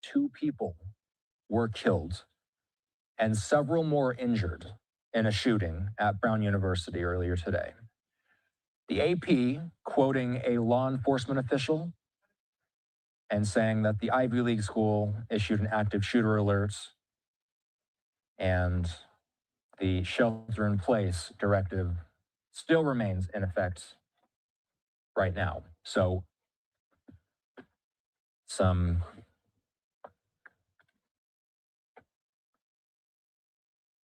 2 people were killed and several more injured in a shooting at Brown University earlier today. The AP, quoting a law enforcement official and saying that the Ivy League school issued an active shooter alert and the shelter-in-place directive still remains in effect right now. So some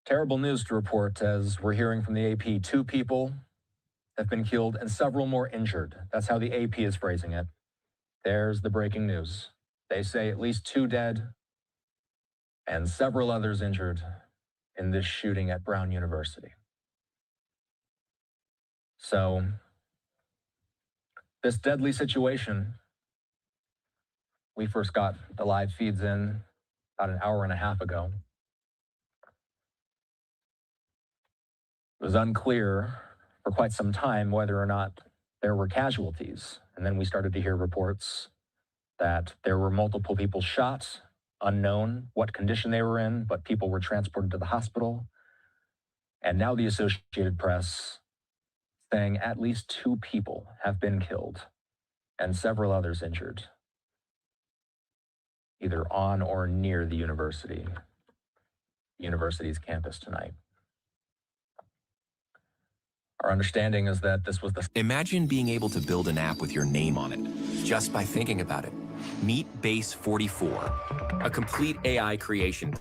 terrible news to report as we're hearing from the AP. 2 people have been killed and several more injured. That's how the AP is phrasing it. There's the breaking news. They say at least 2 dead and several others injured in this shooting at Brown University. So this deadly situation, we first got the live feeds in about an hour and a half ago. It was unclear for quite some time whether or not there were casualties. And then we started to hear reports that there were multiple people shot, unknown what condition they were in, but people were transported to the hospital. And now the Associated Press saying at least 2 people have been killed and several others injured, either on or near the university's campus tonight. Our understanding is that this was the... Imagine being able to build an app with your name on it, just by thinking about it. Meet Base 44, a complete AI creation.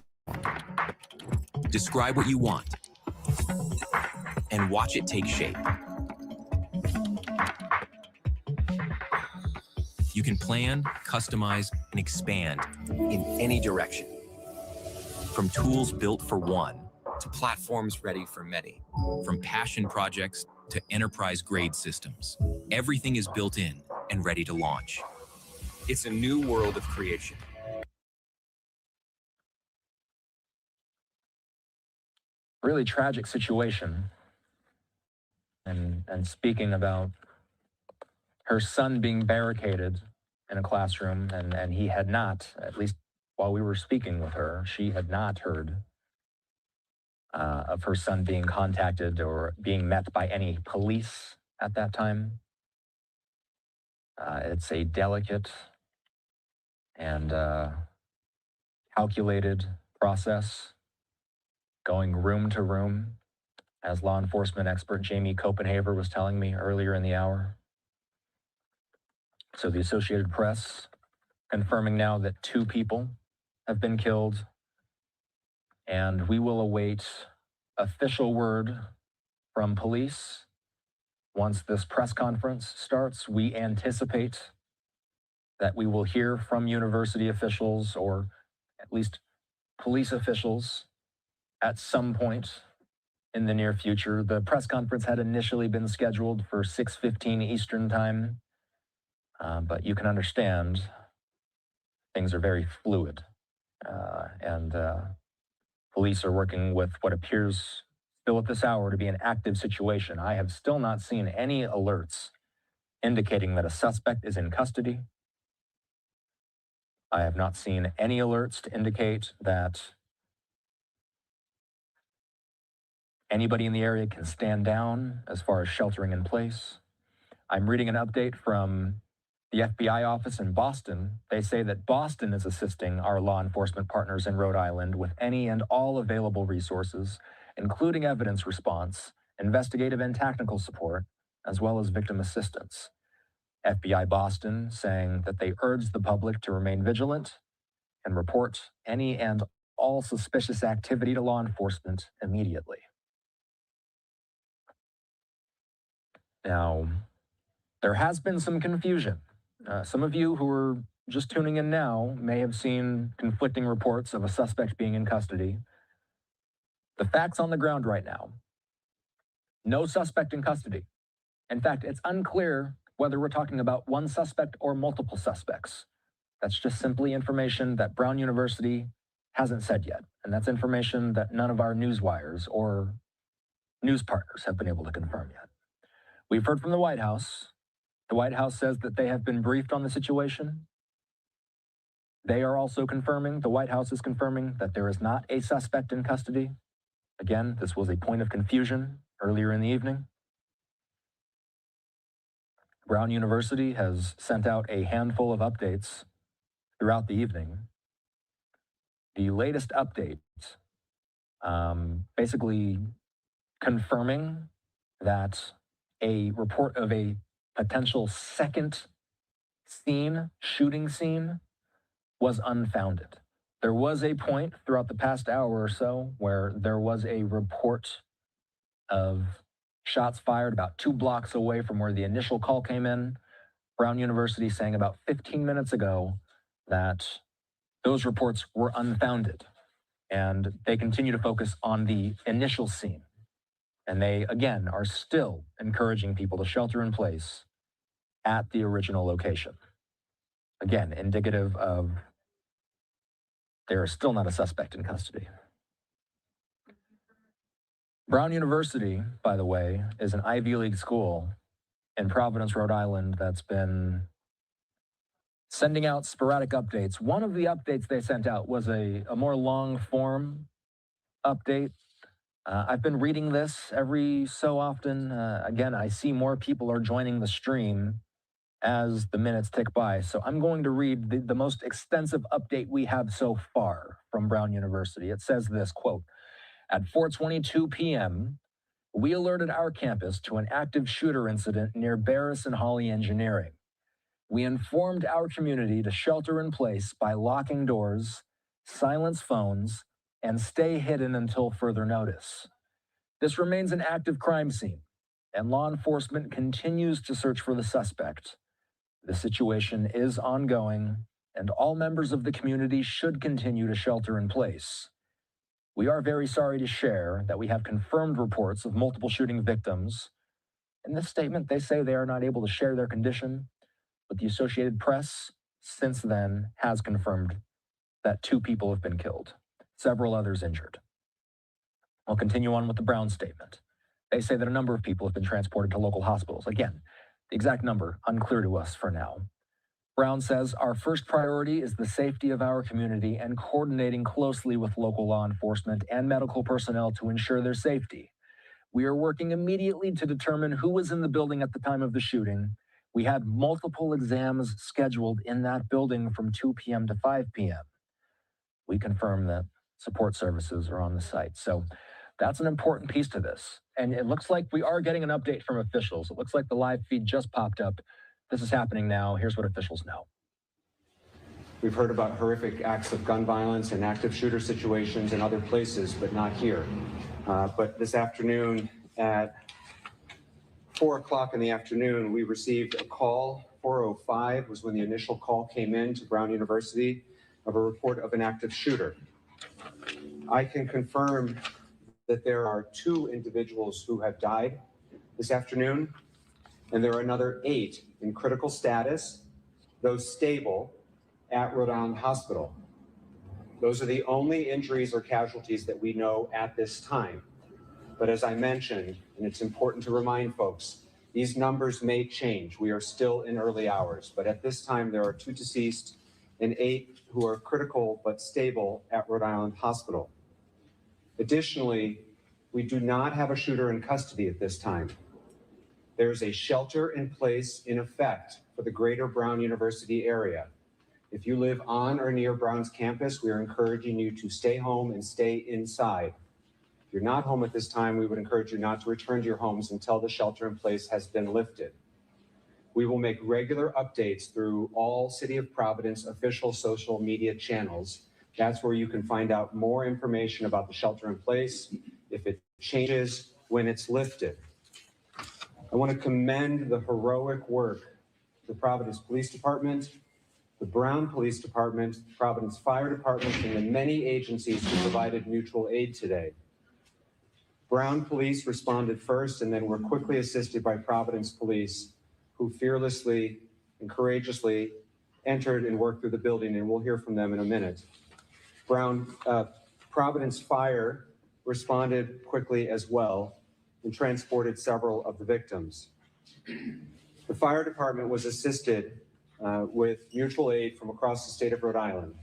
Describe what you want, and watch it take shape. You can plan, customize, and expand in any direction. From tools built for one, to platforms ready for many. From passion projects to enterprise-grade systems. Everything is built in and ready to launch. It's a new world of creation. Really tragic situation. And speaking about her son being barricaded in a classroom, and he had not, at least while we were speaking with her, she had not heard of her son being contacted or being met by any police at that time. It's a delicate and calculated process, going room to room, as law enforcement expert Jamie Copenhaver was telling me earlier in the hour. So the Associated Press confirming now that 2 people have been killed, and we will await official word from police. Once this press conference starts, we anticipate that we will hear from university officials, or at least police officials, at some point in the near future. The press conference had initially been scheduled for 6:15 Eastern time, but you can understand things are very fluid, and police are working with what appears still at this hour to be an active situation. I have still not seen any alerts indicating that a suspect is in custody. I have not seen any alerts to indicate that anybody in the area can stand down as far as sheltering in place. I'm reading an update from the FBI office in Boston. They say that Boston is assisting our law enforcement partners in Rhode Island with any and all available resources, including evidence response, investigative and tactical support, as well as victim assistance. FBI Boston saying that they urge the public to remain vigilant and report any and all suspicious activity to law enforcement immediately. Now, there has been some confusion. Some of you who are just tuning in now may have seen conflicting reports of a suspect being in custody. The facts on the ground right now: no suspect in custody. In fact, it's unclear whether we're talking about one suspect or multiple suspects. That's just simply information that Brown University hasn't said yet. And that's information that none of our news wires or news partners have been able to confirm yet. We've heard from the White House. The White House says that they have been briefed on the situation. They are also confirming, the White House is confirming, that there is not a suspect in custody. Again, this was a point of confusion earlier in the evening. Brown University has sent out a handful of updates throughout the evening. The latest update, basically confirming that a report of a potential second shooting scene, was unfounded. There was a point throughout the past hour or so where there was a report of shots fired about 2 blocks away from where the initial call came in. Brown University saying about 15 minutes ago that those reports were unfounded, and they continue to focus on the initial scene. And they, again, are still encouraging people to shelter in place at the original location. Again, indicative of there is still not a suspect in custody. Brown University, by the way, is an Ivy League school in Providence, Rhode Island that's been sending out sporadic updates. One of the updates they sent out was a more long form update. I've been reading this every so often. Again, I see more people are joining the stream as the minutes tick by. So I'm going to read the most extensive update we have so far from Brown University. It says this, quote, "At 4:22 p.m., we alerted our campus to an active shooter incident near Barris and Hawley Engineering. We informed our community to shelter in place by locking doors, silence phones, and stay hidden until further notice. This remains an active crime scene, and law enforcement continues to search for the suspect. The situation is ongoing, and all members of the community should continue to shelter in place. We are very sorry to share that we have confirmed reports of multiple shooting victims. In this statement, they say they are not able to share their condition, but the Associated Press since then has confirmed that 2 people have been killed, several others injured. I'll continue on with the Brown statement. They say that a number of people have been transported to local hospitals. Again, the exact number unclear to us for now. Brown says, our first priority is the safety of our community and coordinating closely with local law enforcement and medical personnel to ensure their safety. We are working immediately to determine who was in the building at the time of the shooting. We had multiple exams scheduled in that building from 2 p.m. to 5 p.m. We confirm that support services are on the site. So that's an important piece to this. And it looks like we are getting an update from officials. It looks like the live feed just popped up. This is happening now. Here's what officials know. We've heard about horrific acts of gun violence and active shooter situations in other places, but not here. But this afternoon at 4 o'clock in the afternoon, we received a call. 4:05 was when the initial call came in to Brown University of a report of an active shooter. I can confirm that there are 2 individuals who have died this afternoon, and there are another 8 in critical status, those stable, at Rhode Island Hospital. Those are the only injuries or casualties that we know at this time. But as I mentioned, and it's important to remind folks, these numbers may change. We are still in early hours, but at this time there are 2 deceased and 8 who are critical but stable at Rhode Island Hospital. Additionally, we do not have a shooter in custody at this time. There is a shelter in place in effect for the greater Brown University area. If you live on or near Brown's campus, we are encouraging you to stay home and stay inside. If you're not home at this time, we would encourage you not to return to your homes until the shelter in place has been lifted. We will make regular updates through all City of Providence official social media channels. That's where you can find out more information about the shelter in place, if it changes, when it's lifted. I want to commend the heroic work of the Providence Police Department, the Brown Police Department, Providence Fire Department, and the many agencies who provided mutual aid today. Brown Police responded first and then were quickly assisted by Providence Police, who fearlessly and courageously entered and worked through the building, and we'll hear from them in a minute. Providence Fire responded quickly as well and transported several of the victims. The fire department was assisted with mutual aid from across the state of Rhode Island.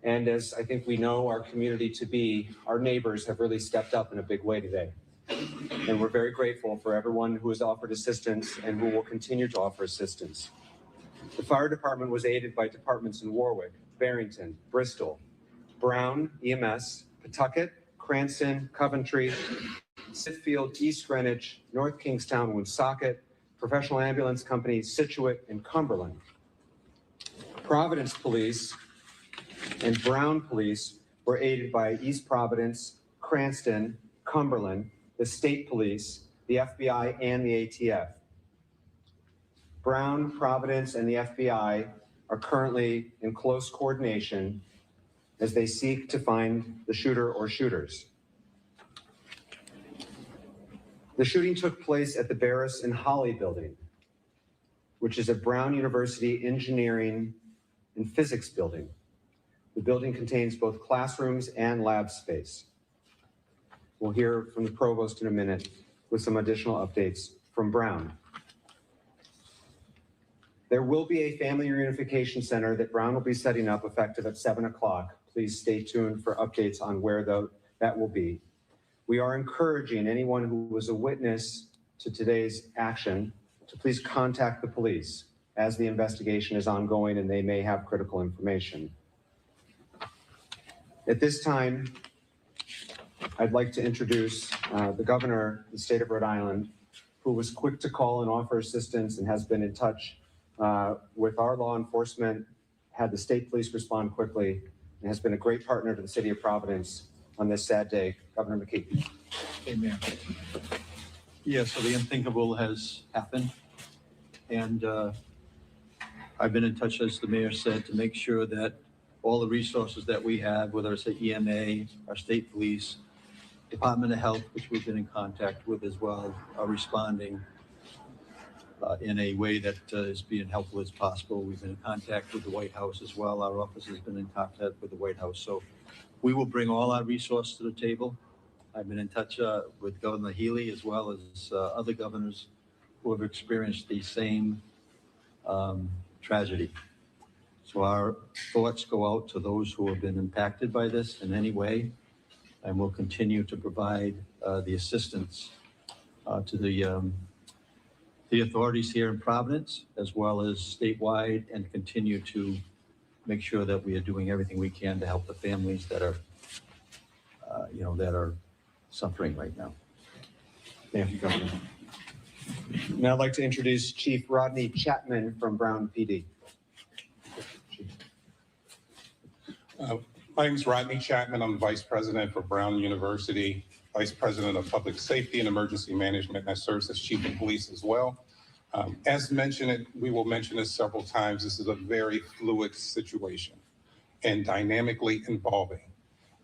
And as I think we know our community to be, our neighbors have really stepped up in a big way today. And we're very grateful for everyone who has offered assistance and who will continue to offer assistance. The fire department was aided by departments in Warwick, Barrington, Bristol, Brown, EMS, Pawtucket, Cranston, Coventry, Smithfield, East Greenwich, North Kingstown, Woonsocket, Professional Ambulance Company, Situate, and Cumberland. Providence Police and Brown Police were aided by East Providence, Cranston, Cumberland, the State Police, the FBI, and the ATF. Brown, Providence, and the FBI are currently in close coordination as they seek to find the shooter or shooters. The shooting took place at the Barris and Holly building, which is a Brown University engineering and physics building. The building contains both classrooms and lab space. We'll hear from the provost in a minute with some additional updates from Brown. There will be a family reunification center that Brown will be setting up effective at 7 o'clock. Please stay tuned for updates on where that will be. We are encouraging anyone who was a witness to today's action to please contact the police as the investigation is ongoing and they may have critical information. At this time, I'd like to introduce the governor of the state of Rhode Island, who was quick to call and offer assistance and has been in touch with our law enforcement, had the state police respond quickly, and has been a great partner to the city of Providence on this sad day. Governor McKee. Amen. Yeah, so the unthinkable has happened. And I've been in touch, as the mayor said, to make sure that all the resources that we have, whether it's the EMA, our state police, Department of Health, which we've been in contact with as well, are responding in a way that is being helpful as possible. We've been in contact with the White House as well. Our office has been in contact with the White House. So we will bring all our resources to the table. I've been in touch with Governor Healy as well as other governors who have experienced the same tragedy. So our thoughts go out to those who have been impacted by this in any way, and we'll continue to provide the assistance to the authorities here in Providence, as well as statewide, and continue to make sure that we are doing everything we can to help the families that are, that are suffering right now. Thank you, Governor. Now I'd like to introduce Chief Rodney Chapman from Brown PD. My name is Rodney Chapman. I'm Vice President for Brown University, Vice President of Public Safety and Emergency Management, and I serve as Chief of Police as well. As mentioned, we will mention this several times, this is a very fluid situation and dynamically evolving.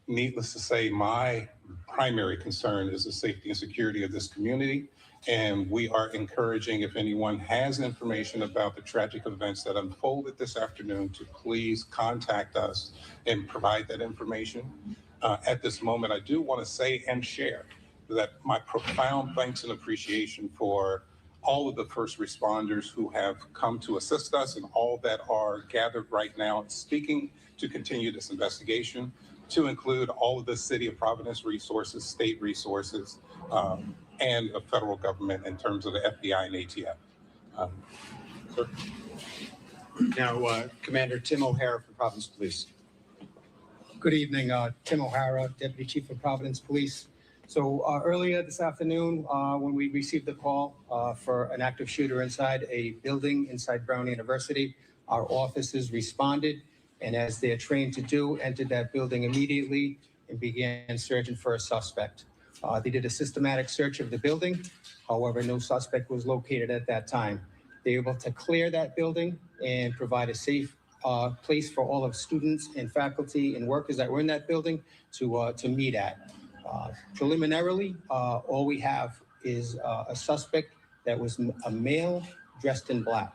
Needless to say, my primary concern is the safety and security of this community. And we are encouraging, if anyone has information about the tragic events that unfolded this afternoon, to please contact us and provide that information. At this moment, I do want to say and share that my profound thanks and appreciation for all of the first responders who have come to assist us and all that are gathered right now speaking to continue this investigation, to include all of the City of Providence resources, state resources, and the federal government in terms of the FBI and ATF. Sir. Now, Commander Tim O'Hara from Providence Police. Good evening, Tim O'Hara, Deputy Chief of Providence Police. So earlier this afternoon, when we received the call for an active shooter inside a building inside Brown University, our officers responded, and as they're trained to do, entered that building immediately and began searching for a suspect. They did a systematic search of the building. However, no suspect was located at that time. They were able to clear that building and provide a safe place for all of students and faculty and workers that were in that building to meet at. Preliminarily, all we have is a suspect that was a male dressed in black.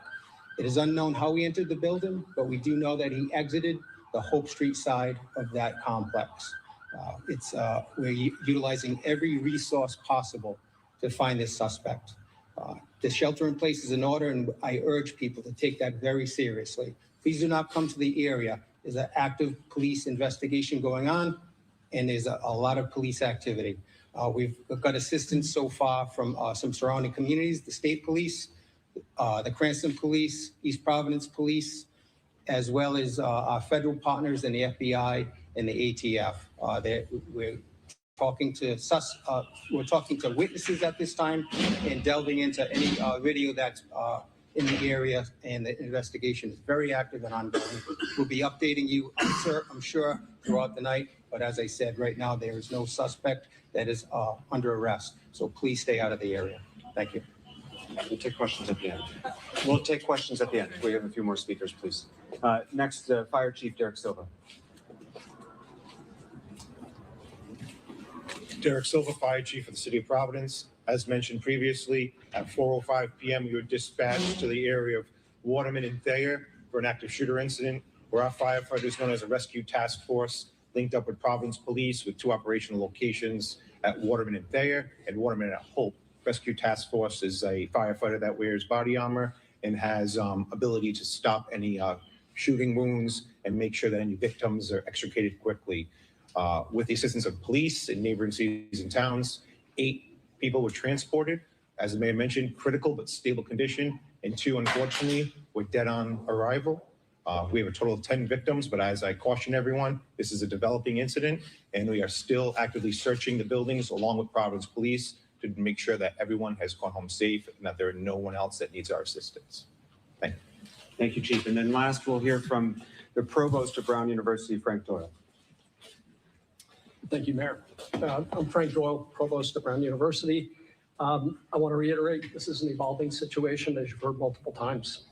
It is unknown how he entered the building, but we do know that he exited the Hope Street side of that complex. We're utilizing every resource possible to find this suspect. The shelter in place is in order, and I urge people to take that very seriously. Please do not come to the area. There's an active police investigation going on, and there's a lot of police activity. We've got assistance so far from some surrounding communities, the state police, the Cranston Police, East Providence Police, as well as our federal partners in the FBI and the ATF. We're talking to witnesses at this time and delving into any video that's in the area, and the investigation is very active and ongoing. We'll be updating you, I'm sure, throughout the night. But as I said, right now, there is no suspect that is under arrest. So please stay out of the area. Thank you. We'll take questions at the end. We'll take questions at the end. We have a few more speakers, please. Next, Fire Chief Derek Silva. Derek Silva, Fire Chief of the City of Providence. As mentioned previously, at 4:05 p.m., we were dispatched to the area of Waterman and Thayer for an active shooter incident where our firefighters, known as a rescue task force, linked up with Providence Police with 2 operational locations at Waterman and Thayer and Waterman at Hope. Rescue Task Force is a firefighter that wears body armor and has ability to stop any shooting wounds and make sure that any victims are extricated quickly. With the assistance of police in neighboring cities and towns, 8 people were transported, as the mayor mentioned, critical but stable condition, and 2, unfortunately, were dead on arrival. We have a total of 10 victims, but as I caution everyone, this is a developing incident, and we are still actively searching the buildings along with Providence Police to make sure that everyone has gone home safe and that there is no one else that needs our assistance. Thank you. Thank you, Chief. And then last, we'll hear from the Provost of Brown University, Frank Doyle. Thank you, Mayor. I'm Frank Doyle, Provost of Brown University. I want to reiterate, this is an evolving situation, as you've heard multiple times.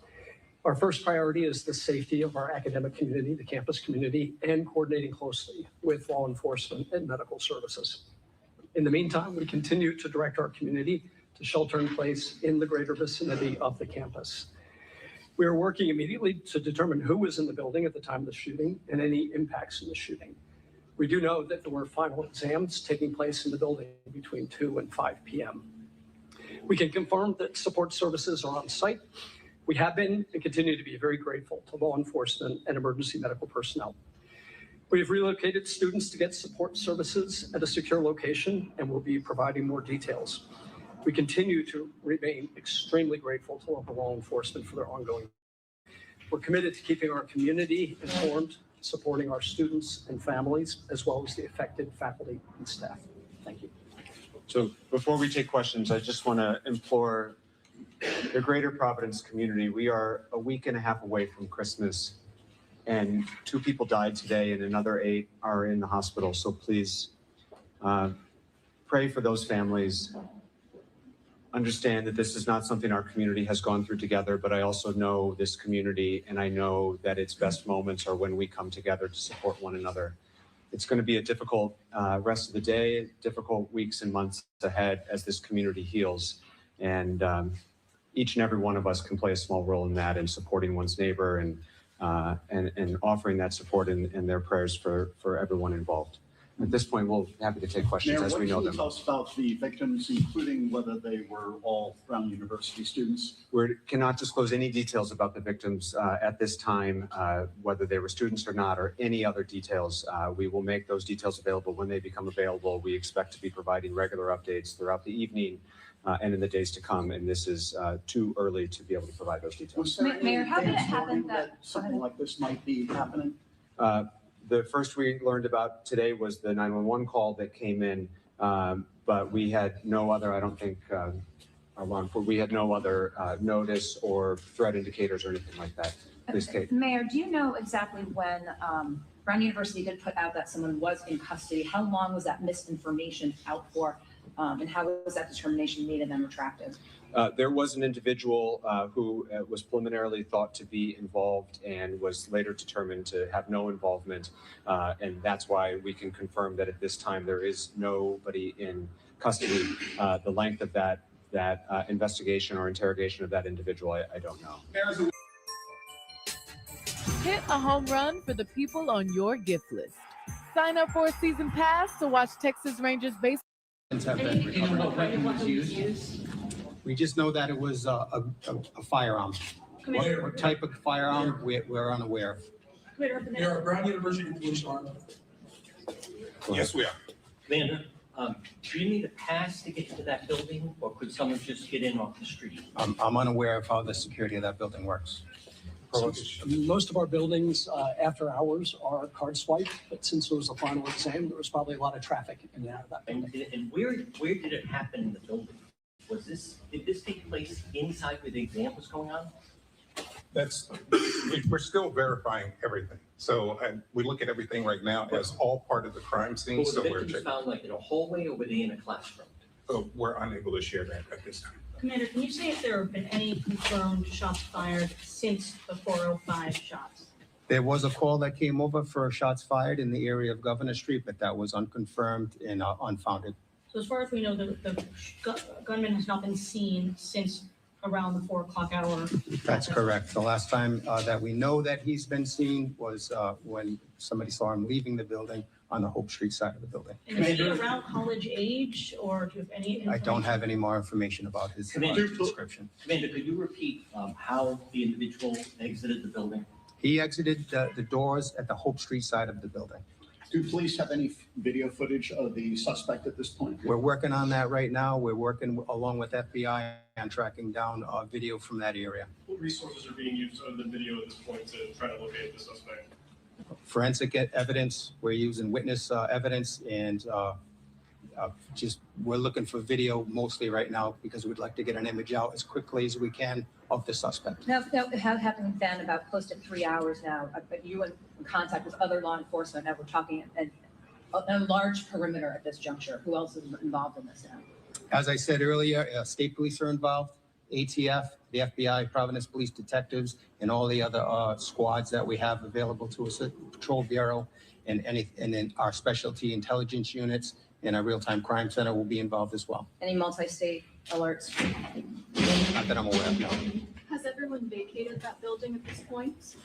Our first priority is the safety of our academic community, the campus community, and coordinating closely with law enforcement and medical services. In the meantime, we continue to direct our community to shelter in place in the greater vicinity of the campus. We are working immediately to determine who was in the building at the time of the shooting and any impacts in the shooting. We do know that there were final exams taking place in the building between 2 and 5 p.m. We can confirm that support services are on site. We have been and continue to be very grateful to law enforcement and emergency medical personnel. We have relocated students to get support services at a secure location and will be providing more details. We continue to remain extremely grateful to local law enforcement for their ongoing. We're committed to keeping our community informed, supporting our students and families, as well as the affected faculty and staff. Thank you. So before we take questions, I just want to implore the greater Providence community. We are a week and a half away from Christmas, and 2 people died today and another 8 are in the hospital. So please pray for those families. Understand that this is not something our community has gone through together, but I also know this community, and I know that its best moments are when we come together to support one another. It's going to be a difficult rest of the day, difficult weeks and months ahead as this community heals. And each and every one of us can play a small role in that, in supporting one's neighbor and offering that support in their prayers for everyone involved. At this point, we'll be happy to take questions as we know them. What can you tell us about the victims, including whether they were all Brown University students? We cannot disclose any details about the victims at this time, whether they were students or not, or any other details. We will make those details available when they become available. We expect to be providing regular updates throughout the evening and in the days to come, and this is too early to be able to provide those details. Mayor, how did it happen that something like this might be happening? The first we learned about today was the 911 call that came in, but we had no other, I don't think, we had no other notice or threat indicators or anything like that. Please, Kate. Mayor, do you know exactly when Brown University did put out that someone was in custody? How long was that misinformation out for, and how was that determination made and then retracted? There was an individual who was preliminarily thought to be involved and was later determined to have no involvement. And that's why we can confirm that at this time there is nobody in custody. The length of that investigation or interrogation of that individual, I don't know. Hit a home run for the people on your gift list. Sign up for a season pass to watch Texas Rangers baseball. We just know that it was a firearm. What type of firearm, we're unaware of. Mayor, Brown University Police Department. Yes, we are. Commander, do you need a pass to get into that building, or could someone just get in off the street? I'm unaware of how the security of that building works. Most of our buildings after hours are card swipe, but since it was a final exam, there was probably a lot of traffic in and out of that building. And where did it happen in the building? Did this take place inside where the exam was going on? We're still verifying everything. So we look at everything right now as all part of the crime scene. Were So the we're victims checking. found like in a hallway, or were they in a classroom? We're unable to share that at this time. Commander, can you say if there have been any confirmed shots fired since the 405 shots? There was a call that came over for shots fired in the area of Governor Street, but that was unconfirmed and unfounded. So as far as we know, the gunman has not been seen since around the 4 o'clock hour. That's correct. The last time that we know that he's been seen was when somebody saw him leaving the building on the Hope Street side of the building. And is he around college age, or do you have any information? I don't have any more information about his description. Commander, could you repeat how the individual exited the building? He exited the doors at the Hope Street side of the building. Do police have any video footage of the suspect at this point? We're working on that right now. We're working along with FBI on tracking down video from that area. What resources are being used other than video at this point to try to locate the suspect? Forensic evidence, we're using witness evidence, and we're looking for video mostly right now because we'd like to get an image out as quickly as we can of the suspect. Now, it has happened then about close to 3 hours now, but you in contact with other law enforcement, now we're talking a large perimeter at this juncture. Who else is involved in this now? As I said earlier, state police are involved, ATF, the FBI, Providence Police Detectives, and all the other squads that we have available to us, Patrol Bureau, and then our specialty intelligence units and our real-time crime center will be involved as well. Any multi-state alerts? Not that I'm aware of, no. Has everyone vacated that building at this point?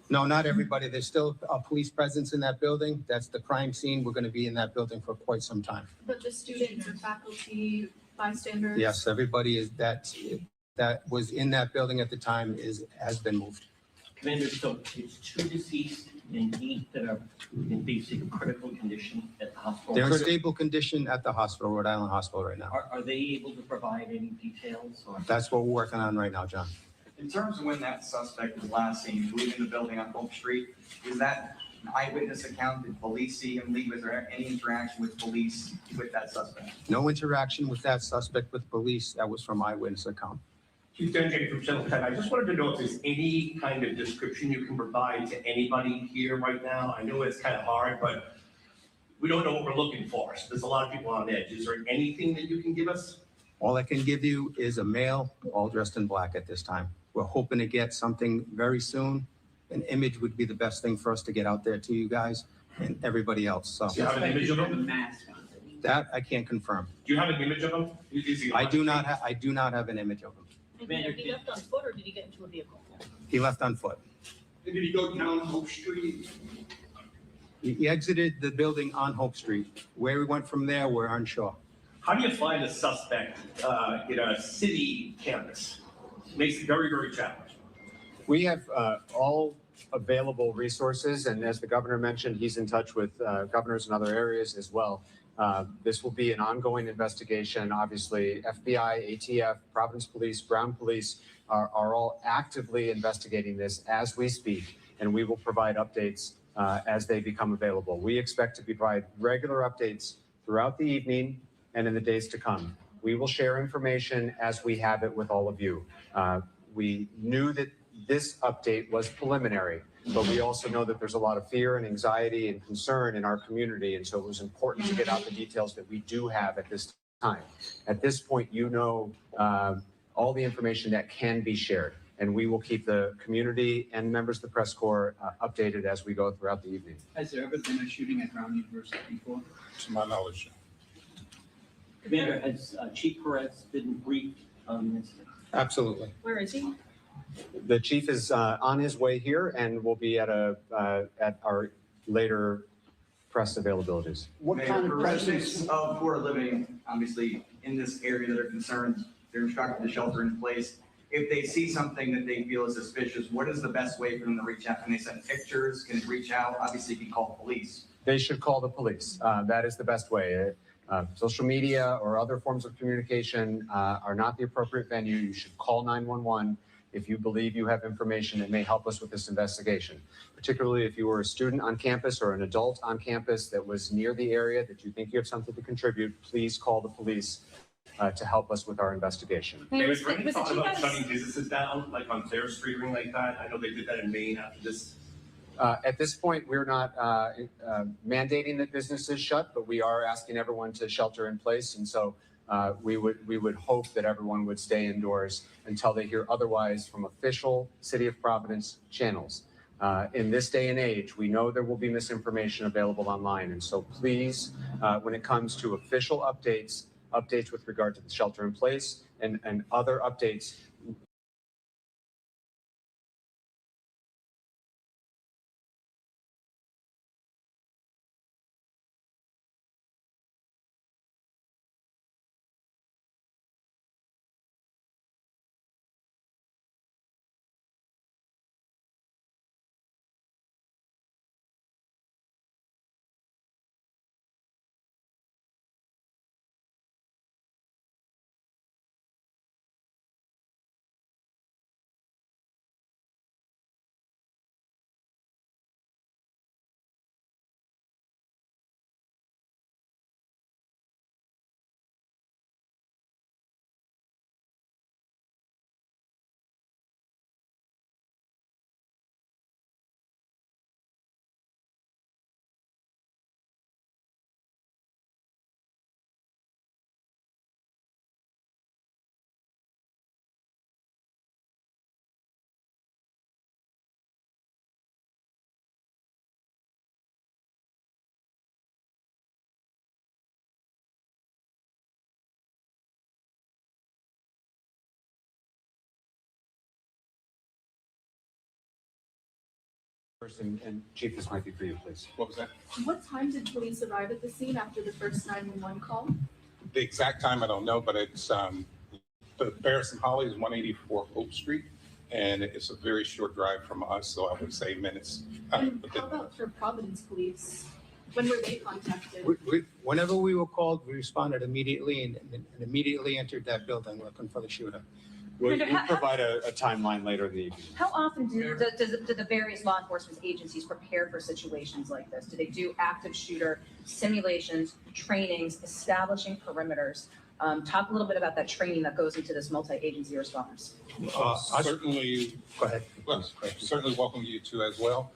No, not everybody. There's still a police presence in that building. That's the crime scene. We're going to be in that building for quite some time. But the students or faculty, bystanders? Yes, everybody that was in that building at the time has been moved. Commander, so it's 2 deceased and 8 that are in basic critical condition at the hospital. They're in stable condition at the hospital, Rhode Island Hospital right now. Are they able to provide any details? Or? That's what we're working on right now, John. In terms of when that suspect was last seen leaving the building on Hope Street, is that an eyewitness account? Did police see him leave? Was there any interaction with police with that suspect? No interaction with that suspect with police. That was from eyewitness account. Chief Dunjay from Channel 10. I just wanted to know if there's any kind of description you can provide to anybody here right now. I know it's kind of hard, but we don't know what we're looking for. So there's a lot of people on edge. Is there anything that you can give us? All I can give you is a male, all dressed in black at this time. We're hoping to get something very soon. An image would be the best thing for us to get out there to you guys and everybody else. So Do you have an image of him? that I can't confirm. Do you have an image of him? I do not have an image of him. Commander, he left on foot or did he get into a vehicle? He left on foot. Did he go down Hope Street? He exited the building on Hope Street. Where he went from there, we're unsure. How do you find a suspect in a city campus? Makes it very, very challenging. We have all available resources, and as the governor mentioned, he's in touch with governors in other areas as well. This will be an ongoing investigation. Obviously, FBI, ATF, Providence Police, Brown Police are all actively investigating this as we speak, and we will provide updates as they become available. We expect to provide regular updates throughout the evening and in the days to come. We will share information as we have it with all of you. We knew that this update was preliminary, but we also know that there's a lot of fear and anxiety and concern in our community, and so it was important to get out the details that we do have at this time. At this point, you know all the information that can be shared, and we will keep the community and members of the press corps updated as we go throughout the evening. Has there ever been a shooting at Brown University before? To my knowledge. Commander, has Chief Perez been briefed on the incident? Absolutely. Where is he? The chief is on his way here and will be at our later press availabilities. What kind of presence of who are living, obviously, in this area that are concerned they're instructed to shelter in place. If they see something that they feel is suspicious, what is the best way for them to reach out? Can they send pictures? Can they reach out? Obviously, you can call the police. They should call the police. That is the best way. Social media or other forms of communication are not the appropriate venue. You should call 911 if you believe you have information that may help us with this investigation, particularly if you were a student on campus or an adult on campus that was near the area that you think you have something to contribute. Please call the police to help us with our investigation. Maybe is there any thought about shutting businesses down, like on Fair Street or anything like that? I know they did that in Maine after this. At this point, we're not mandating that businesses shut, but we are asking everyone to shelter in place. And so we would hope that everyone would stay indoors until they hear otherwise from official City of Providence channels. In this day and age, we know there will be misinformation available online. And so please, when it comes to official updates with regard to the shelter in place and other updates, and Chief, this might be for you, please. What was that? What time did police arrive at the scene after the first 911 call? The exact time I don't know, but it's the Barris and Holly is 184 Hope Street, and it's a very short drive from us, so I would say minutes. And how about for Providence Police? When were they contacted? Whenever we were called, we responded immediately and immediately entered that building looking for the shooter. We'll provide a timeline later in the evening. How often do the various law enforcement agencies prepare for situations like this? Do they do active shooter simulations, trainings, establishing perimeters? Talk a little bit about that training that goes into this multi-agency response. Certainly, go ahead. Well, certainly welcome you to as well.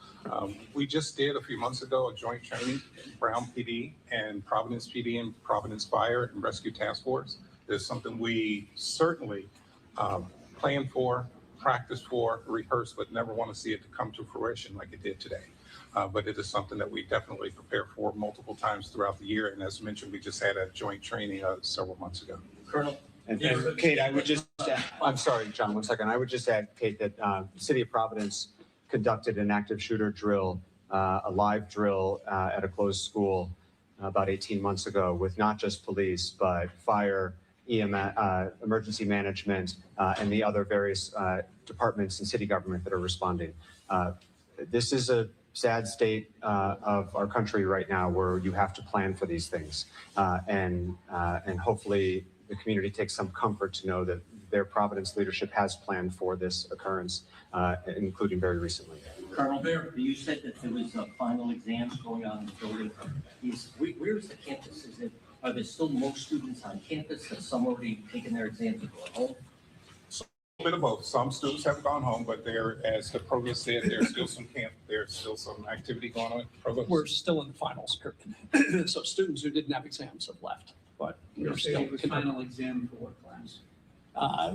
We just did a few months ago a joint training, Brown PD and Providence PD and Providence Fire and Rescue Task Force. It's something we certainly plan for, practice for, rehearse, but never want to see it to come to fruition like it did today. But it is something that we definitely prepare for multiple times throughout the year. And as mentioned, we just had a joint training several months ago. Colonel? And Kate, I would just add, I'm sorry, John, 1 second. I would just add, Kate, that the City of Providence conducted an active shooter drill, a live drill at a closed school about 18 months ago with not just police, but fire, EMS, emergency management, and the other various departments and city government that are responding. This is a sad state of our country right now where you have to plan for these things. And hopefully the community takes some comfort to know that their Providence leadership has planned for this occurrence, including very recently. Colonel, you said that there was final exams going on in the building. Where is the campus? Are there still most students on campus? Have some already taken their exams and gone home? A bit of both. Some students have gone home, but there, as the provost said, there's still some activity going on. Provost? We're still in the finals period. So students who didn't have exams have left, but we're still. Final exam for what class?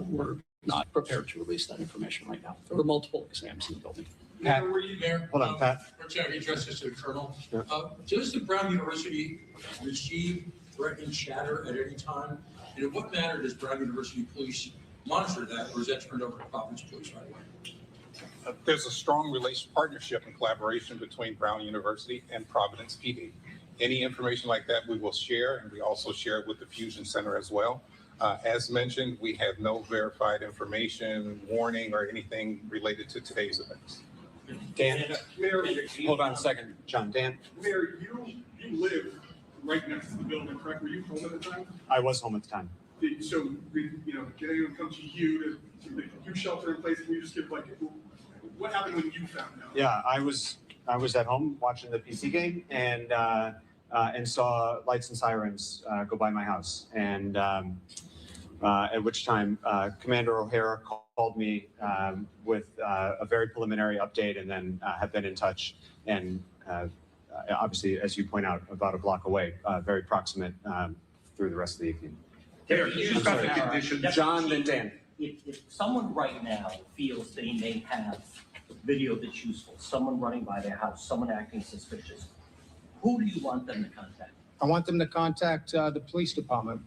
We're not prepared to release that information right now. There were multiple exams in the building. Pat, Mayor, hold on, Pat. I address this to the Colonel. Yeah. Does the Brown University receive threatening chatter at any time? And in what manner does Brown University Police monitor that, or is that turned over to Providence Police right away? There's a strong partnership and collaboration between Brown University and Providence PD. Any information like that we will share, and we also share it with the Fusion Center as well. As mentioned, we have no verified information, warning, or anything related to today's events. Dan, hold on a second, John. Dan? Mayor, you live right next to the building, correct? Were you home at the time? I was home at the time. So, did anyone come to you to do shelter in place? Can you just give what happened when you found out? Yeah, I was at home watching the PC game and saw lights and sirens go by my house. And at which time Commander O'Hara called me with a very preliminary update, and then have been in touch. And obviously, as you point out, about a block away, very proximate through the rest of the evening. You've got the conditions. John, then Dan. If someone right now feels they may have video that's useful, someone running by their house, someone acting suspicious, who do you want them to contact? I want them to contact the police department.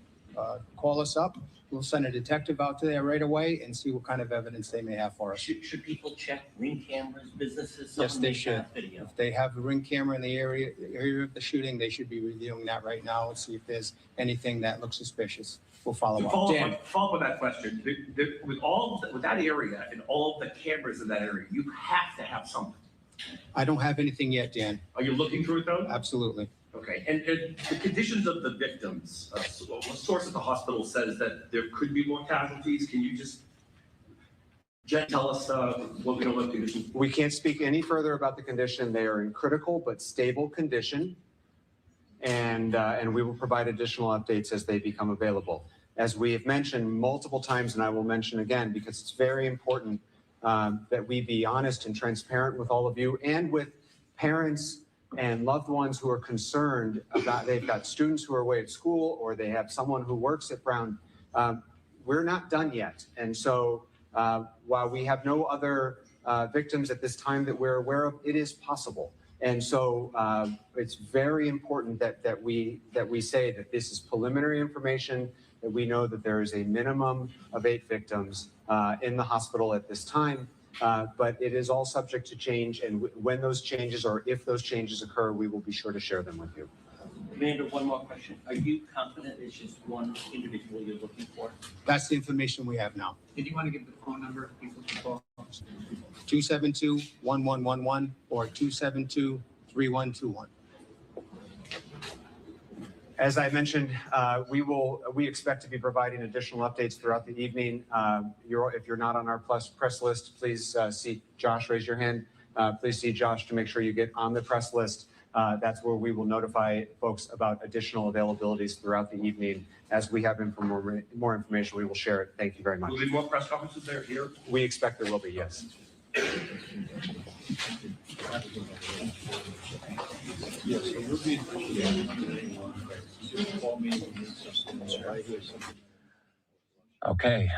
Call us up. We'll send a detective out there right away and see what kind of evidence they may have for us. Should people check ring cameras, businesses? Yes, they should. Have video. If they have a ring camera in the area of the shooting, they should be reviewing that right now and see if there's anything that looks suspicious. We'll follow up. Follow up with that question. With that area and all the cameras in that area, you have to have something. I don't have anything yet, Dan. Are you looking through it though? Absolutely. Okay, and the conditions of the victims, a source at the hospital says that there could be more casualties. Can you just tell us what we know about the condition? We can't speak any further about the condition. They are in critical but stable condition, and we will provide additional updates as they become available. As we have mentioned multiple times, and I will mention again because it's very important that we be honest and transparent with all of you and with parents and loved ones who are concerned about, they've got students who are away at school or they have someone who works at Brown. We're not done yet. And so while we have no other victims at this time that we're aware of, it is possible. And so it's very important that we say that this is preliminary information, that we know that there is a minimum of 8 victims in the hospital at this time. But it is all subject to change, and when those changes or if those changes occur, we will be sure to share them with you. Commander, one more question. Are you confident it's just one individual you're looking for? That's the information we have now. Did you want to give the phone number to people to call? 272-1111 or 272-3121. As I mentioned, we expect to be providing additional updates throughout the evening. If you're not on our press list, please see Josh, raise your hand. Please see Josh to make sure you get on the press list. That's where we will notify folks about additional availabilities throughout the evening. As we have more information, we will share it. Thank you very much. Will there be more press conferences there here? We expect there will be, yes. Okay,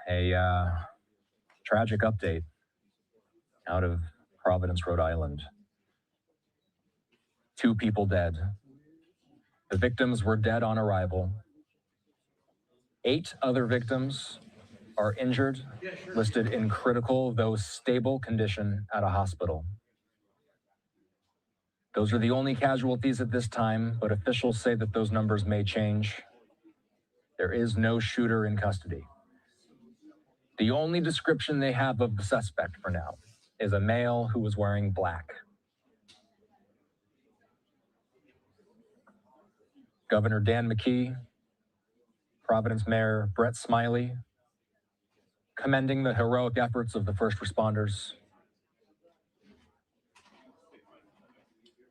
a tragic update out of Providence, Rhode Island. 2 people dead. The victims were dead on arrival. 8 other victims are injured, listed in critical, though stable condition at a hospital. Those are the only casualties at this time, but officials say that those numbers may change. There is no shooter in custody. The only description they have of the suspect for now is a male who was wearing black. Governor Dan McKee, Providence Mayor Brett Smiley, commending the heroic efforts of the first responders.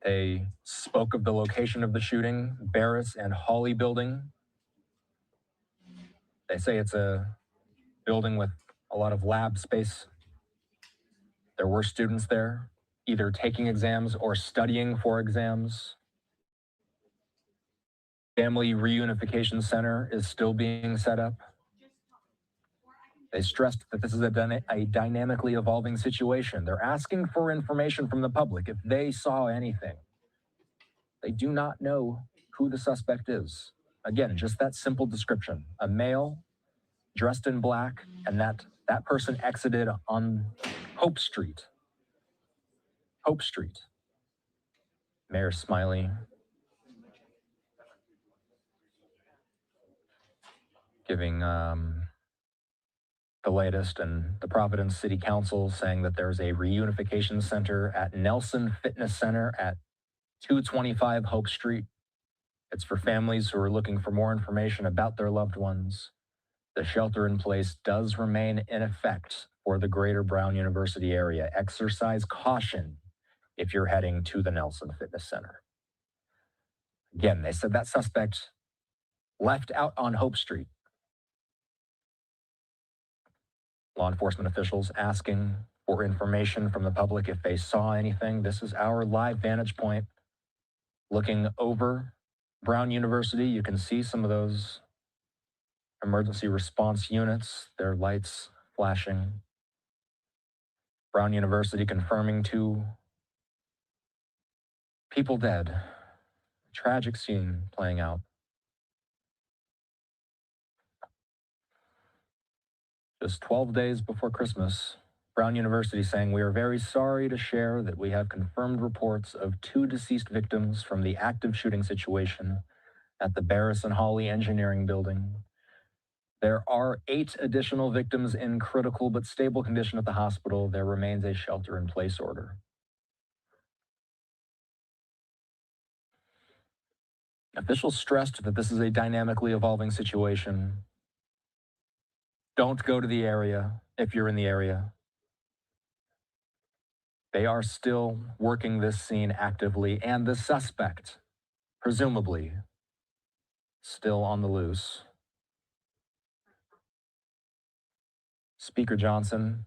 They spoke of the location of the shooting, Barris and Hawley building. They say it's a building with a lot of lab space. There were students there, either taking exams or studying for exams. Family Reunification Center is still being set up. They stressed that this is a dynamically evolving situation. They're asking for information from the public if they saw anything. They do not know who the suspect is. Again, just that simple description. A male dressed in black, and that person exited on Hope Street. Hope Street. Mayor Smiley giving the latest, and the Providence City Council saying that there's a reunification center at Nelson Fitness Center at 225 Hope Street. It's for families who are looking for more information about their loved ones. The shelter in place does remain in effect for the greater Brown University area. Exercise caution if you're heading to the Nelson Fitness Center. Again, they said that suspect left out on Hope Street. Law enforcement officials asking for information from the public if they saw anything. This is our live vantage point looking over Brown University. You can see some of those emergency response units, their lights flashing. Brown University confirming 2 people dead. Tragic scene playing out. Just 12 days before Christmas, Brown University saying, "We are very sorry to share that we have confirmed reports of 2 deceased victims from the active shooting situation at the Barris and Hawley Engineering Building. There are 8 additional victims in critical but stable condition at the hospital. There remains a shelter-in-place order." Officials stressed that this is a dynamically evolving situation. Don't go to the area if you're in the area. They are still working this scene actively, and the suspect, presumably, still on the loose. Speaker Johnson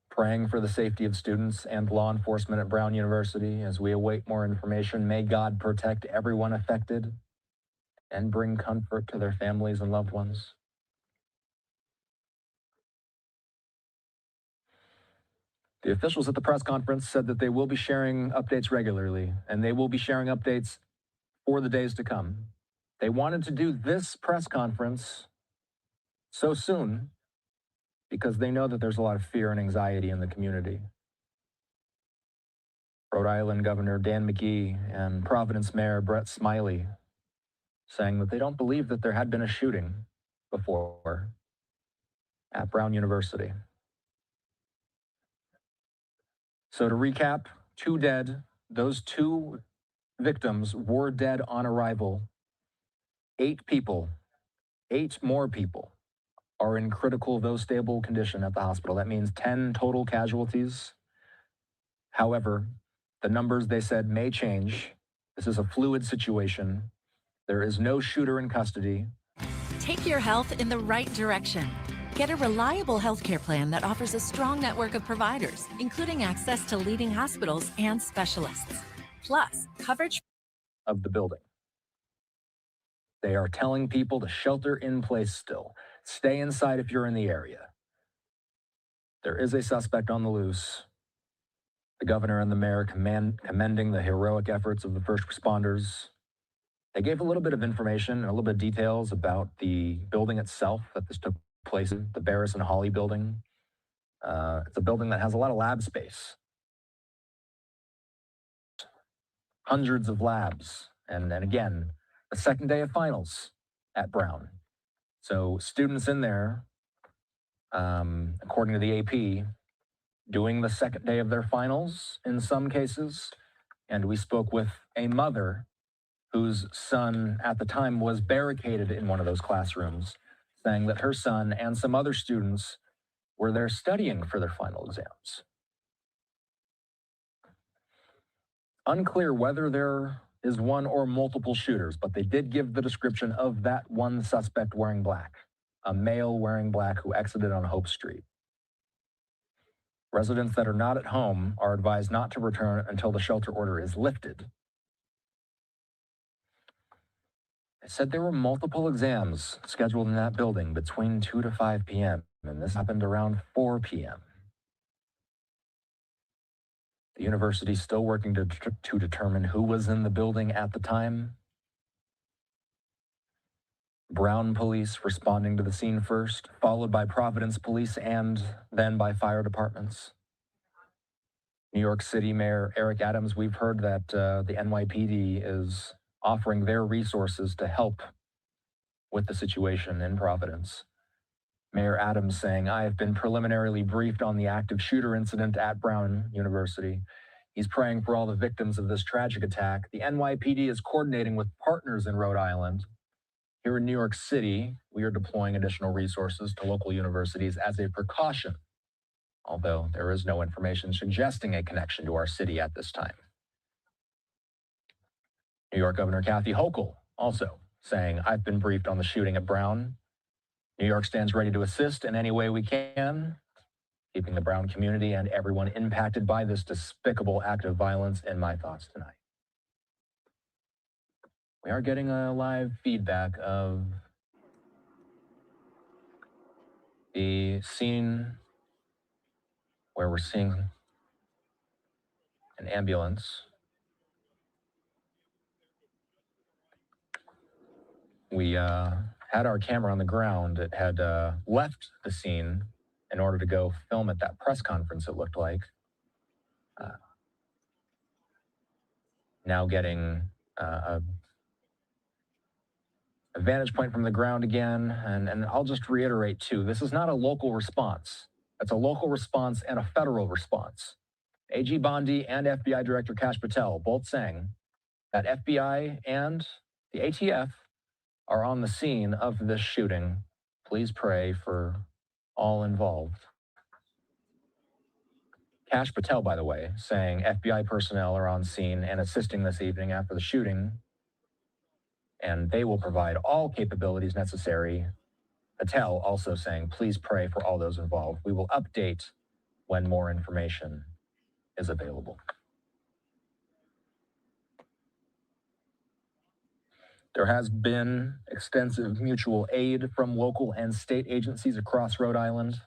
praying for the safety of students and law enforcement at Brown University as we await more information. May God protect everyone affected and bring comfort to their families and loved ones. The officials at the press conference said that they will be sharing updates regularly, and they will be sharing updates for the days to come. They wanted to do this press conference so soon because they know that there's a lot of fear and anxiety in the community. Rhode Island Governor Dan McGee and Providence Mayor Brett Smiley saying that they don't believe that there had been a shooting before at Brown University. So to recap, 2 dead. Those 2 victims were dead on arrival. 8 people, 8 more people are in critical, though stable condition at the hospital. That means 10 total casualties. However, the numbers, they said, may change. This is a fluid situation. There is no shooter in custody. Take your health in the right direction. Get a reliable healthcare plan that offers a strong network of providers, including access to leading hospitals and specialists. Plus, coverage Of the building. They are telling people to shelter in place still. Stay inside if you're in the area. There is a suspect on the loose. The governor and the mayor commending the heroic efforts of the first responders. They gave a little bit of information and a little bit of details about the building itself that this took place in, the Barris and Hawley building. It's a building that has a lot of lab space. Hundreds of labs. And again, the second day of finals at Brown. So students in there, according to the AP, doing the second day of their finals in some cases. And we spoke with a mother whose son at the time was barricaded in one of those classrooms, saying that her son and some other students were there studying for their final exams. Unclear whether there is one or multiple shooters, but they did give the description of that one suspect wearing black, a male wearing black who exited on Hope Street. Residents that are not at home are advised not to return until the shelter order is lifted. They said there were multiple exams scheduled in that building between 2 to 5 p.m., and this happened around 4 p.m. The university is still working to determine who was in the building at the time. Brown police responding to the scene first, followed by Providence police and then by fire departments. New York City Mayor Eric Adams, we've heard that the NYPD is offering their resources to help with the situation in Providence. Mayor Adams saying, I have been preliminarily briefed on the active shooter incident at Brown University. He's praying for all the victims of this tragic attack. The NYPD is coordinating with partners in Rhode Island. Here in New York City, we are deploying additional resources to local universities as a precaution, although there is no information suggesting a connection to our city at this time. New York Governor Kathy Hochul also saying, I've been briefed on the shooting at Brown. New York stands ready to assist in any way we can, keeping the Brown community and everyone impacted by this despicable act of violence in my thoughts tonight. We are getting a live feedback of the scene where we're seeing an ambulance. We had our camera on the ground. It had left the scene in order to go film at that press conference, it looked like. Now getting a vantage point from the ground again. And I'll just reiterate, too, this is not a local response. It's a local response and a federal response. AG Bondi and FBI Director Kash Patel both saying that FBI and the ATF are on the scene of this shooting. Please pray for all involved. Kash Patel, by the way, saying FBI personnel are on scene and assisting this evening after the shooting, and they will provide all capabilities necessary. Patel also saying, please pray for all those involved. We will update when more information is available. There has been extensive mutual aid from local and state agencies across Rhode Island.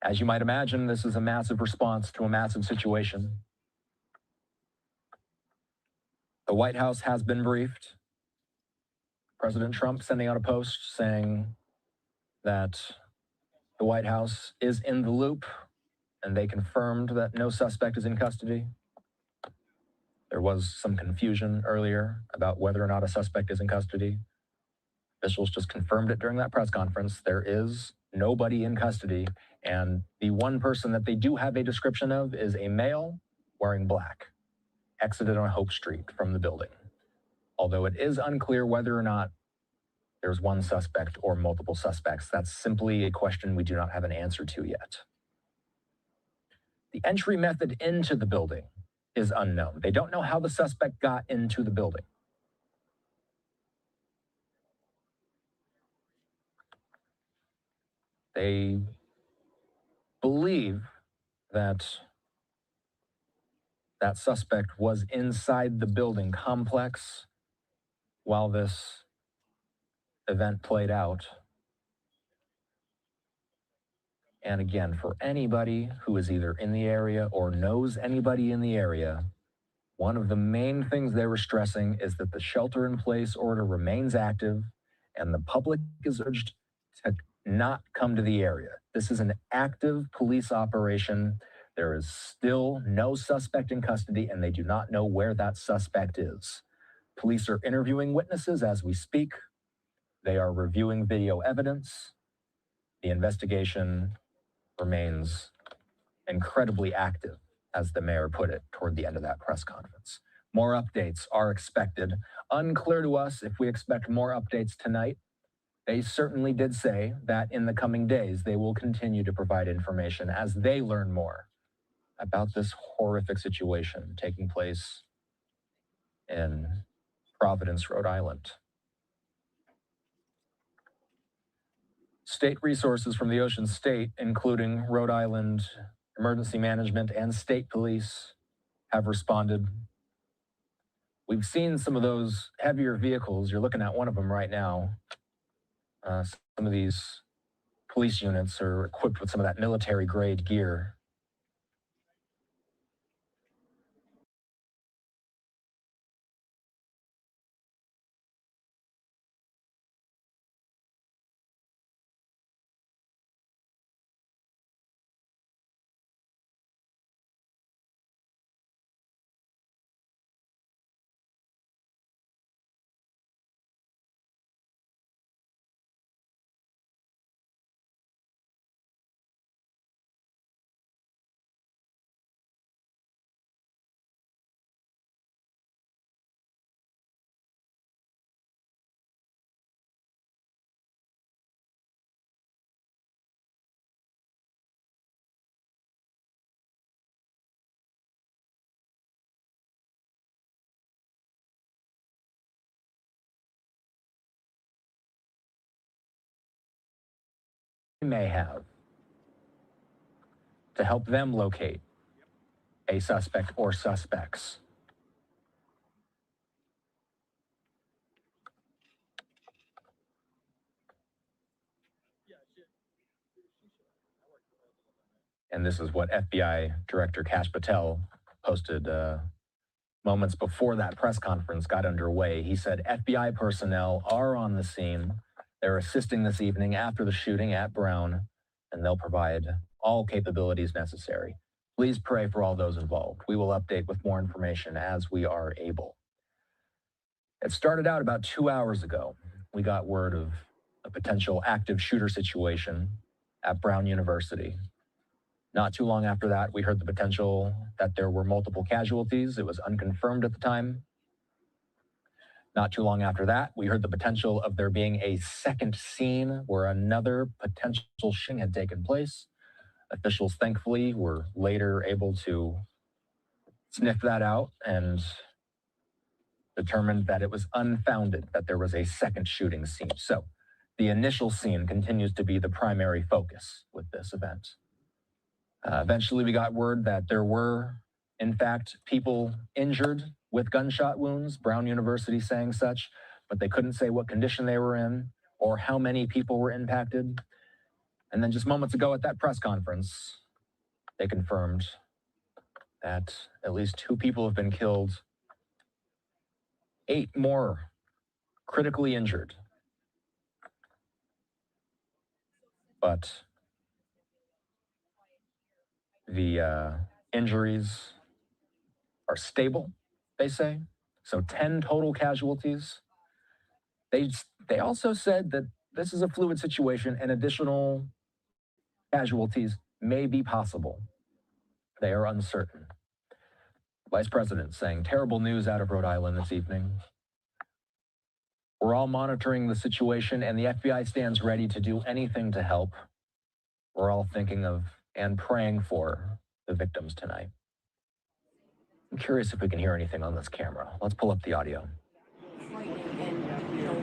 As you might imagine, this is a massive response to a massive situation. The White House has been briefed. President Trump sending out a post saying that the White House is in the loop, and they confirmed that no suspect is in custody. There was some confusion earlier about whether or not a suspect is in custody. Officials just confirmed it during that press conference. There is nobody in custody, and the one person that they do have a description of is a male wearing black, exited on Hope Street from the building. Although it is unclear whether or not there's one suspect or multiple suspects. That's simply a question we do not have an answer to yet. The entry method into the building is unknown. They don't know how the suspect got into the building. They believe that that suspect was inside the building complex while this event played out. And again, for anybody who is either in the area or knows anybody in the area, one of the main things they were stressing is that the shelter-in-place order remains active and the public is urged to not come to the area. This is an active police operation. There is still no suspect in custody, and they do not know where that suspect is. Police are interviewing witnesses as we speak. They are reviewing video evidence. The investigation remains incredibly active, as the mayor put it toward the end of that press conference. More updates are expected. Unclear to us if we expect more updates tonight. They certainly did say that in the coming days, they will continue to provide information as they learn more about this horrific situation taking place in Providence, Rhode Island. State resources from the Ocean State, including Rhode Island Emergency Management and state police, have responded. We've seen some of those heavier vehicles. You're looking at one of them right now. Some of these police units are equipped with some of that military-grade gear. may have to help them locate a suspect or suspects. And this is what FBI Director Kash Patel posted moments before that press conference got underway. He said FBI personnel are on the scene. They're assisting this evening after the shooting at Brown, and they'll provide all capabilities necessary. Please pray for all those involved. We will update with more information as we are able. It started out about 2 hours ago. We got word of a potential active shooter situation at Brown University. Not too long after that, we heard the potential that there were multiple casualties. It was unconfirmed at the time. Not too long after that, we heard the potential of there being a second scene where another potential shooting had taken place. Officials, thankfully, were later able to sniff that out and determined that it was unfounded, that there was a second shooting scene. So the initial scene continues to be the primary focus with this event. Eventually, we got word that there were, in fact, people injured with gunshot wounds, Brown University saying such, but they couldn't say what condition they were in or how many people were impacted. And then just moments ago at that press conference, they confirmed that at least 2 people have been killed, 8 more critically injured. But the injuries are stable, they say. So 10 total casualties. They also said that this is a fluid situation and additional casualties may be possible. They are uncertain. Vice President saying terrible news out of Rhode Island this evening. We're all monitoring the situation and the FBI stands ready to do anything to help. We're all thinking of and praying for the victims tonight. I'm curious if we can hear anything on this camera. Let's pull up the audio. A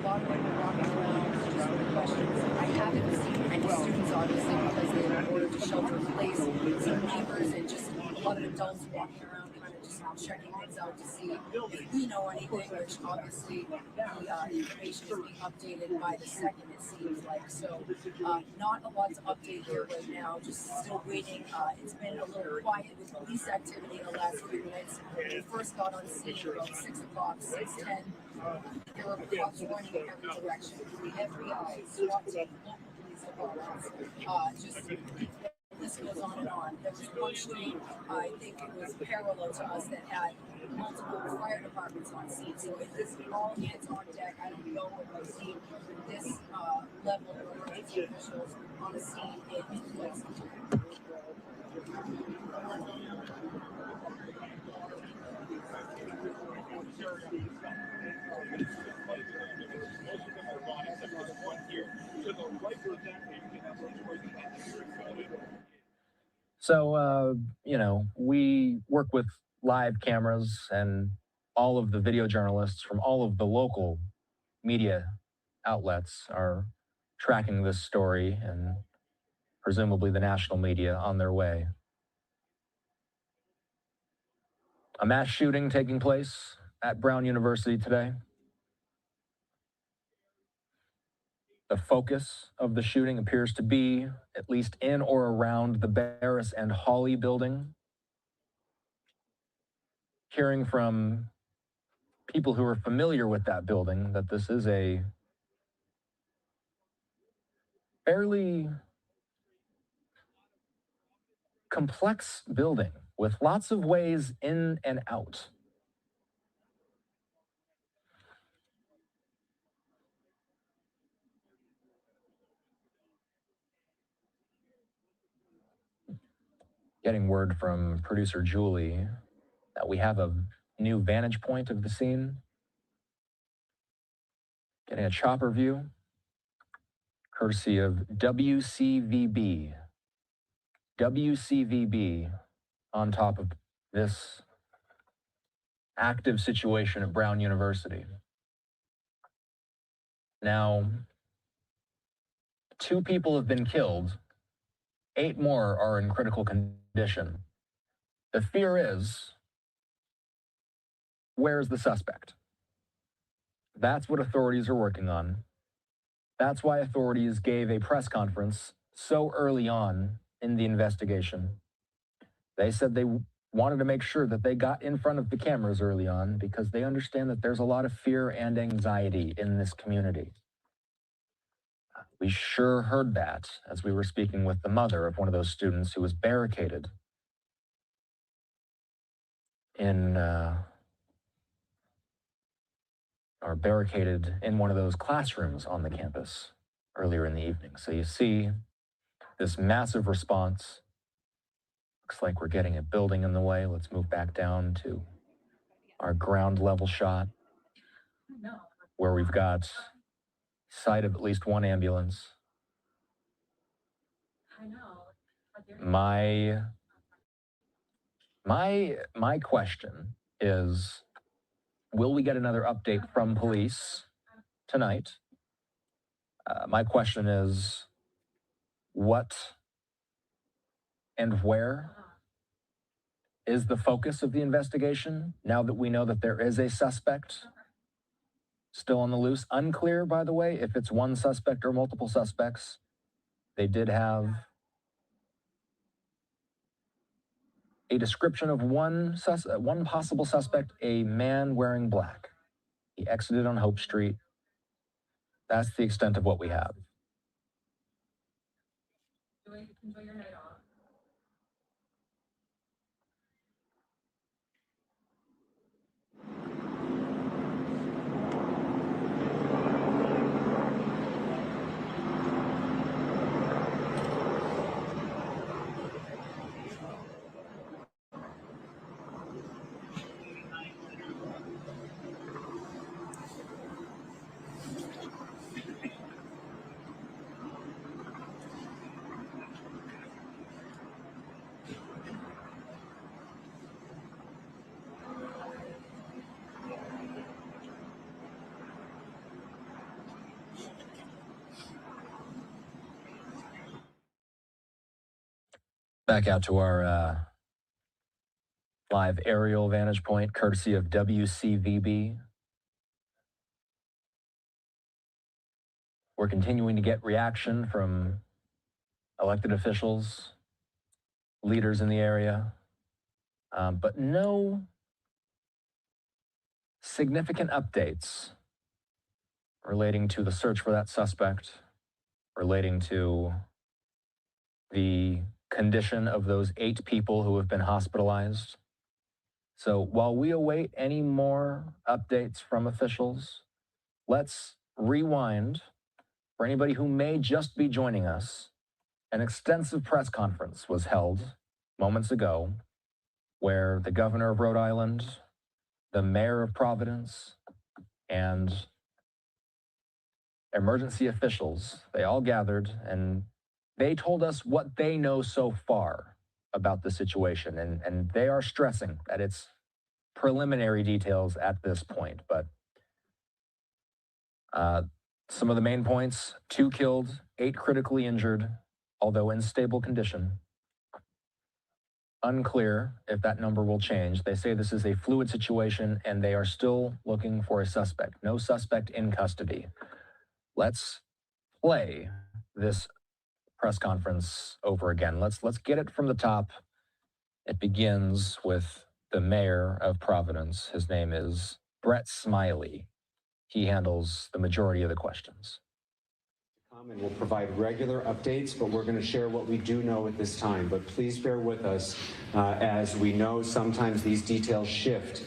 lot of them are walking around just with questions. I haven't seen any students, obviously, because they were ordered to shelter in place. Some neighbors and just a lot of adults walking around, kind of just checking things out to see if we know anything, which obviously the information is being updated by the second, it seems like. So not a lot to update here right now, just still waiting. It's been a little quiet with police activity in the last few minutes. We first got on scene about 6 o'clock, 6:10. There were cops running in every direction. The FBI, SWAT team, local police departments, just the list goes on and on. There was one shooting, I think it was parallel to us, that had multiple fire departments on scene. So it is all hands on deck. I don't know if I've seen this level of emergency officials on the scene in quite some time. So, we work with live cameras and all of the video journalists from all of the local media outlets are tracking this story and presumably the national media on their way. A mass shooting taking place at Brown University today. The focus of the shooting appears to be at least in or around the Barris and Hawley building. Hearing from people who are familiar with that building that this is a fairly complex building with lots of ways in and out. Getting word from producer Julie that we have a new vantage point of the scene. Getting a chopper view, courtesy of WCVB. WCVB on top of this active situation at Brown University. Now, 2 people have been killed, 8 more are in critical condition. The fear is, where's the suspect? That's what authorities are working on. That's why authorities gave a press conference so early on in the investigation. They said they wanted to make sure that they got in front of the cameras early on because they understand that there's a lot of fear and anxiety in this community. We sure heard that as we were speaking with the mother of one of those students who was barricaded in one of those classrooms on the campus earlier in the evening. So you see this massive response. Looks like we're getting a building in the way. Let's move back down to our ground level shot where we've got sight of at least one ambulance. My question is, will we get another update from police tonight? My question is, what and where is the focus of the investigation now that we know that there is a suspect still on the loose? Unclear, by the way, if it's one suspect or multiple suspects. They did have a description of one possible suspect, a man wearing black. He exited on Hope Street. That's the extent of what we have. Enjoy your night off. Back out to our live aerial vantage point, courtesy of WCVB. We're continuing to get reaction from elected officials, leaders in the area, but no significant updates relating to the search for that suspect, relating to the condition of those 8 people who have been hospitalized. So while we await any more updates from officials, let's rewind. For anybody who may just be joining us, an extensive press conference was held moments ago where the governor of Rhode Island, the mayor of Providence, and emergency officials, they all gathered and they told us what they know so far about the situation. And they are stressing that it's preliminary details at this point. But some of the main points: 2 killed, 8 critically injured, although in stable condition. Unclear if that number will change. They say this is a fluid situation and they are still looking for a suspect. No suspect in custody. Let's play this press conference over again. Let's get it from the top. It begins with the mayor of Providence. His name is Brett Smiley. He handles the majority of the questions. And we'll provide regular updates, but we're going to share what we do know at this time. But please bear with us as we know sometimes these details shift